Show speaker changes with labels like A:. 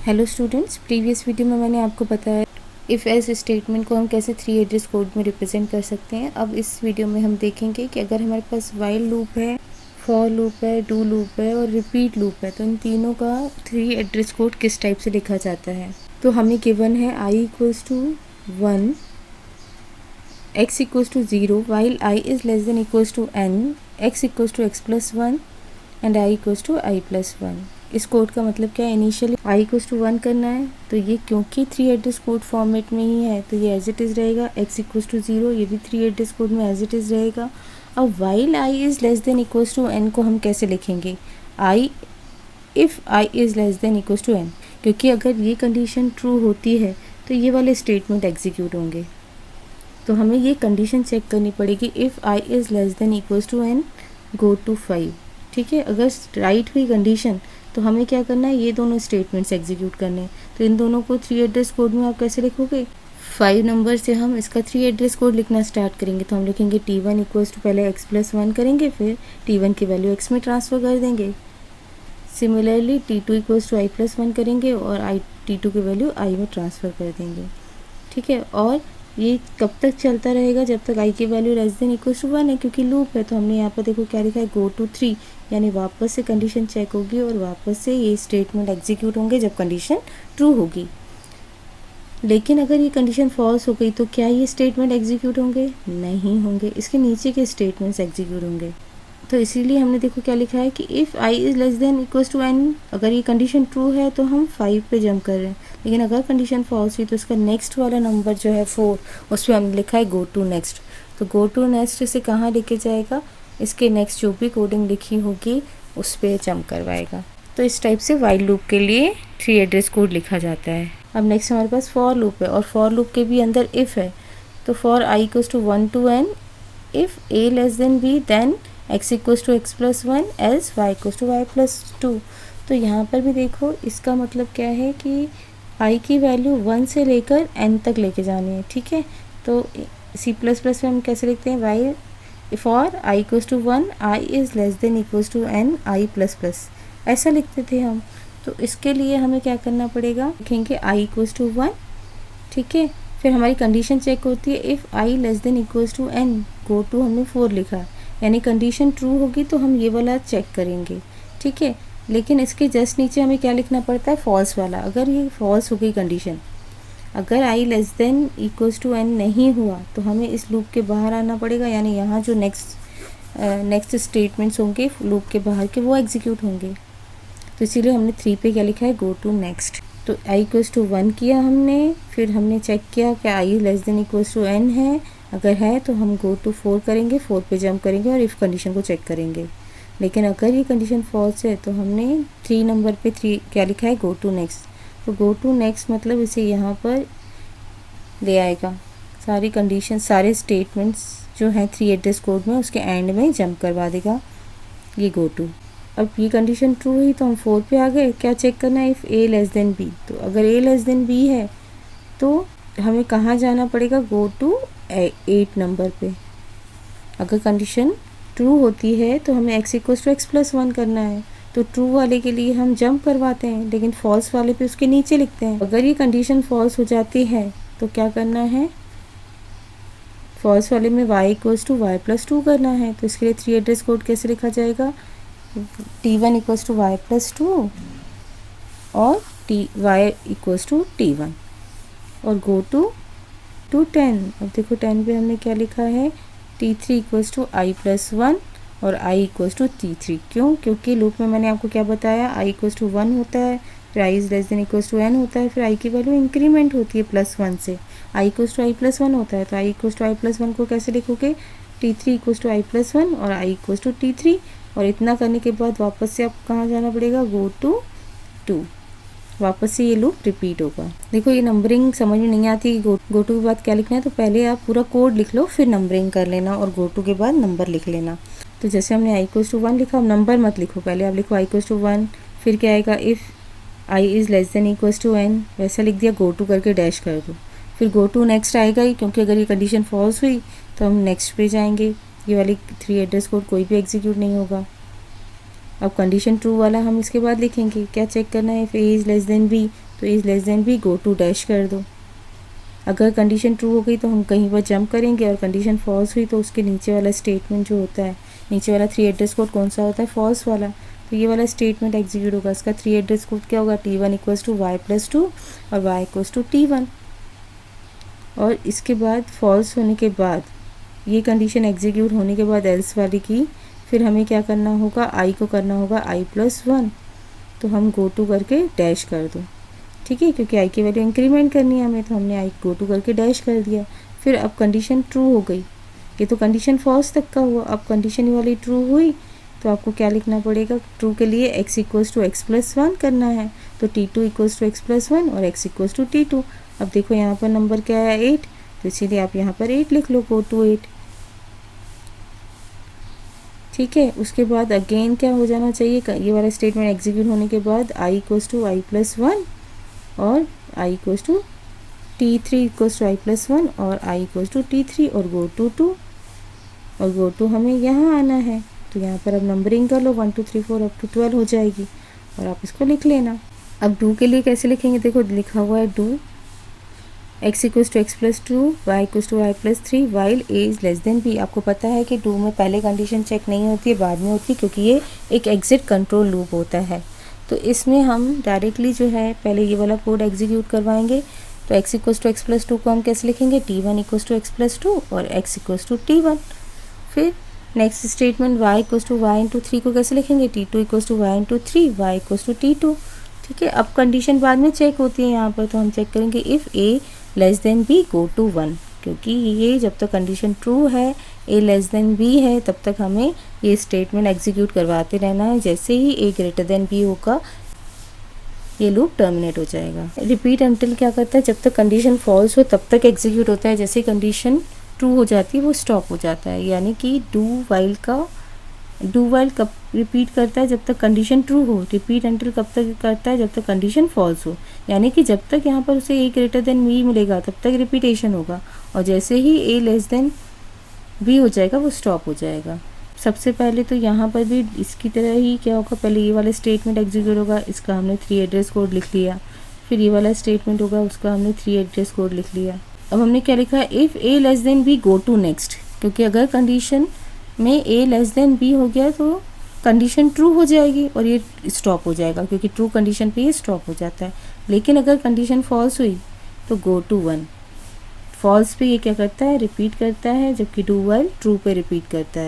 A: Hello students, previous video में मैंने आपको बताया इफ़ एल्स स्टेटमेंट को हम कैसे 3 एड्रेस कोड में रिप्रेजेंट कर सकते हैं। अब इस वीडियो में हम देखेंगे कि अगर हमारे पास वाइल लूप है, फॉर लूप है, डू लूप है और रिपीट लूप है, तो इन तीनों का 3 एड्रेस कोड किस टाइप से लिखा जाता है। तो हमें गिवन है i equals to 1, x equals to 0, while i is less than equals to n, x equals to x plus 1 and i equals to i plus 1। इस कोड का मतलब क्या है, इनिशियली i इक्वल्स टू 1 करना है, तो ये क्योंकि 3 एड्रेस कोड फॉर्मेट में ही है तो ये एज इट इज़ रहेगा। x इक्वल्स टू 0, ये भी 3 एड्रेस कोड में एज इट इज़ रहेगा। अब while i is less than equals to n को हम कैसे लिखेंगे, if i is less than equals to n, क्योंकि अगर ये कंडीशन ट्रू होती है तो ये वाले स्टेटमेंट एग्जीक्यूट होंगे। तो हमें ये कंडीशन चेक करनी पड़ेगी, if i is less than equals to n go to 5। ठीक है, अगर राइट हुई कंडीशन तो हमें क्या करना है, ये दोनों स्टेटमेंट्स एग्जीक्यूट करने हैं। तो इन दोनों को 3 एड्रेस कोड में आप कैसे लिखोगे, 5 नंबर से हम इसका 3 एड्रेस कोड लिखना स्टार्ट करेंगे। तो हम लिखेंगे t1 इक्वल्स टू, पहले x प्लस 1 करेंगे, फिर t1 की वैल्यू x में ट्रांसफ़र कर देंगे। Similarly t2 equals to i plus 1 करेंगे और t2 की वैल्यू i में ट्रांसफ़र कर देंगे। ठीक है, और ये कब तक चलता रहेगा, जब तक i की value less than equals to 1 है, क्योंकि लूप है। तो हमने यहाँ पर देखो क्या लिखा है, गो टू 3, यानी वापस से कंडीशन चेक होगी और वापस से ये स्टेटमेंट एग्जीक्यूट होंगे जब कंडीशन ट्रू होगी। लेकिन अगर ये कंडीशन फॉल्स हो गई तो क्या ये स्टेटमेंट एग्जीक्यूट होंगे, नहीं होंगे, इसके नीचे के स्टेटमेंट्स एग्जीक्यूट होंगे। तो इसीलिए हमने देखो क्या लिखा है कि if i is less than equals to n, अगर ये कंडीशन ट्रू है तो हम 5 पे जंप कर रहे हैं, लेकिन अगर कंडीशन फॉल्स हुई तो इसका नेक्स्ट वाला नंबर जो है 4, उस पर हमने लिखा है गो टू नेक्स्ट। तो गो टू नेक्स्ट इसे कहाँ लेके जाएगा, इसके नेक्स्ट जो भी कोडिंग लिखी होगी उस पर जंप करवाएगा। तो इस टाइप से वाइल लूप के लिए 3 एड्रेस कोड लिखा जाता है। अब नेक्स्ट हमारे पास फॉर लूप है, और फॉर लूप के भी अंदर इफ़ है। तो for i equals to 1 to n, if a less than b, then x equals to x plus 1 else y equals to y plus 2। तो यहाँ पर भी देखो इसका मतलब क्या है कि i की वैल्यू 1 से लेकर n तक लेके जानी है। ठीक है, तो C++ में हम कैसे लिखते हैं, why for i equals to 1 i is less than equals to n i plus plus, ऐसा लिखते थे हम। तो इसके लिए हमें क्या करना पड़ेगा, लिखेंगे i इक्वल्स टू 1। ठीक है, फिर हमारी कंडीशन चेक होती है, if i less than equals to n go to, हमने 4 लिखा, यानी कंडीशन ट्रू होगी तो हम ये वाला चेक करेंगे। ठीक है, लेकिन इसके जस्ट नीचे हमें क्या लिखना पड़ता है, फॉल्स वाला। अगर ये फॉल्स हो गई कंडीशन, अगर i less than equals to n नहीं हुआ तो हमें इस लूप के बाहर आना पड़ेगा, यानी यहाँ जो नेक्स्ट स्टेटमेंट्स होंगे लूप के बाहर के वो एग्जीक्यूट होंगे। तो इसीलिए हमने 3 पे क्या लिखा है, गो टू नेक्स्ट। तो i इक्वल्स टू 1 किया हमने, फिर हमने चेक किया कि i less than equals to n है, अगर है तो हम गो टू 4 करेंगे, 4 पे जंप करेंगे और इफ़ कंडीशन को चेक करेंगे। लेकिन अगर ये कंडीशन फॉल्स है तो हमने 3 नंबर पे 3 क्या लिखा है, गो टू नेक्स्ट। तो गो टू नेक्स्ट मतलब इसे यहाँ पर ले आएगा, सारी कंडीशन सारे स्टेटमेंट्स जो हैं 3 एड्रेस कोड में उसके एंड में जंप करवा देगा ये गो टू। अब ये कंडीशन ट्रू हुई तो हम 4 पे आ गए, क्या चेक करना है, if a less than b। तो अगर a लेस देन b है तो हमें कहाँ जाना पड़ेगा, गो टू 8 नंबर पे। अगर कंडीशन ट्रू होती है तो हमें x equals to x plus 1 करना है, तो ट्रू वाले के लिए हम जंप करवाते हैं, लेकिन फॉल्स वाले पे उसके नीचे लिखते हैं। अगर ये कंडीशन फॉल्स हो जाती है तो क्या करना है, फॉल्स वाले में y equals to y plus 2 करना है। तो इसके लिए 3 एड्रेस कोड कैसे लिखा जाएगा, t1 equals to y plus 2 और y इक्वल्स टू t1 और गो टू 10। अब देखो 10 पे हमने क्या लिखा है, t3 equals to i plus 1 और i इक्वल्स टू t3। क्यों, क्योंकि लूप में मैंने आपको क्या बताया, i इक्वल्स टू 1 होता है, फिर i is less than equals to n होता है, फिर i की वैल्यू इंक्रीमेंट होती है प्लस 1 से, i equals to i plus 1 होता है। तो i equals to i plus 1 को कैसे लिखोगे, t3 equals to i plus 1 और i इक्वल्स टू t3। और इतना करने के बाद वापस से आपको कहाँ जाना पड़ेगा, गो टू 2, वापस से ये लूप रिपीट होगा। देखो ये नंबरिंग समझ में नहीं आती कि गो टू के बाद क्या लिखना है, तो पहले आप पूरा कोड लिख लो फिर नंबरिंग कर लेना और गो टू के बाद नंबर लिख लेना। तो जैसे हमने i इक्वल्स टू 1 लिखा, अब नंबर मत लिखो, पहले आप लिखो i इक्वल्स टू 1, फिर क्या आएगा, if i is less than equals to n, वैसा लिख दिया, गो टू करके डैश कर दो, फिर गो टू नेक्स्ट आएगा ही, क्योंकि अगर ये कंडीशन फॉल्स हुई तो हम नेक्स्ट पे जाएंगे, ये वाली 3 एड्रेस कोड कोई भी एग्जीक्यूट नहीं होगा। अब कंडीशन ट्रू वाला हम इसके बाद लिखेंगे, क्या चेक करना है, if A is less than B, तो A is less than B go to dash कर दो। अगर कंडीशन ट्रू हो गई तो हम कहीं पर जंप करेंगे, और कंडीशन फॉल्स हुई तो उसके नीचे वाला स्टेटमेंट जो होता है, नीचे वाला 3 एड्रेस कोड कौन सा होता है, फॉल्स वाला, तो ये वाला स्टेटमेंट एग्जीक्यूट होगा। इसका 3 एड्रेस कोड क्या होगा, T1 equals to Y plus 2 और y इक्वल्स टू T1। और इसके बाद फॉल्स होने के बाद, ये कंडीशन एग्जीक्यूट होने के बाद एल्स वाली की, फिर हमें क्या करना होगा, i को करना होगा i प्लस 1, तो हम गो टू करके डैश कर दो, ठीक है, क्योंकि i की वैल्यू इंक्रीमेंट करनी है हमें, तो हमने i गो टू करके डैश कर दिया। फिर अब कंडीशन ट्रू हो गई, ये तो कंडीशन फॉल्स तक का हुआ, अब कंडीशन वाली ट्रू हुई तो आपको क्या लिखना पड़ेगा, ट्रू के लिए x equals to X plus 1 करना है, तो T2 equals to X plus 1 और x इक्वल्स टू T2। अब देखो यहाँ पर नंबर क्या है 8, तो इसीलिए आप यहाँ पर 8 लिख लो, गो टू 8, ठीक है। उसके बाद अगेन क्या हो जाना चाहिए, ये वाला स्टेटमेंट एग्जीक्यूट होने के बाद i equals to Y plus 1 और i equals to T3 equals to I plus 1 और i इक्वल्स टू T3 और गो टू 2, और गो टू हमें यहाँ आना है, तो यहाँ पर अब नंबरिंग कर लो 1 2 3 4 अप टू 12 हो जाएगी, और आप इसको लिख लेना। अब डू के लिए कैसे लिखेंगे, देखो लिखा हुआ है do x equals to X plus 2 Y equals to Y plus 3 while A is less than B. आपको पता है कि डू में पहले कंडीशन चेक नहीं होती है, बाद में होती है, क्योंकि ये एक एग्जिट कंट्रोल लूप होता है। तो इसमें हम डायरेक्टली जो है पहले ये वाला कोड एग्जीक्यूट करवाएंगे। तो x equals to X plus 2 को हम कैसे लिखेंगे, T1 equals to X plus 2 और x इक्वल्स टू T1। फिर next statement y equals to Y into 3 को कैसे लिखेंगे, T2 equals to Y into 3 Y equals to T2, ठीक है। अब कंडीशन बाद में चेक होती है यहाँ पर, तो हम चेक करेंगे if a less than b go to 1, क्योंकि ये जब तक कंडीशन ट्रू है, a लेस देन b है, तब तक हमें ये स्टेटमेंट एग्जीक्यूट करवाते रहना है। जैसे ही a ग्रेटर देन b होगा ये लूप टर्मिनेट हो जाएगा। रिपीट अंटिल क्या करता है, जब तक कंडीशन फॉल्स हो तब तक एग्जीक्यूट होता है, जैसे कंडीशन ट्रू हो जाती है वो स्टॉप हो जाता है। यानी कि डू वाइल कब रिपीट करता है, जब तक कंडीशन ट्रू हो। रिपीट अंटिल कब तक करता है, जब तक कंडीशन फॉल्स हो। यानी कि जब तक यहाँ पर उसे a ग्रेटर देन b मिलेगा तब तक रिपीटेशन होगा, और जैसे ही a लेस देन b हो जाएगा वो स्टॉप हो जाएगा। सबसे पहले तो यहाँ पर भी इसकी तरह ही क्या होगा, पहले ये वाला स्टेटमेंट एग्जीक्यूट होगा, इसका हमने 3 एड्रेस कोड लिख लिया। फिर ये वाला स्टेटमेंट होगा, उसका हमने 3 एड्रेस कोड लिख लिया। अब हमने क्या लिखा है, if a less than b go to next, क्योंकि अगर कंडीशन में a लेस देन b हो गया तो कंडीशन ट्रू हो जाएगी और ये स्टॉप हो जाएगा, क्योंकि ट्रू कंडीशन पे ये स्टॉप हो जाता है। लेकिन अगर कंडीशन फॉल्स हुई तो गो टू 1, फॉल्स पे ये क्या करता है, रिपीट करता है, जबकि डू वाइल ट्रू पे रिपीट करता है।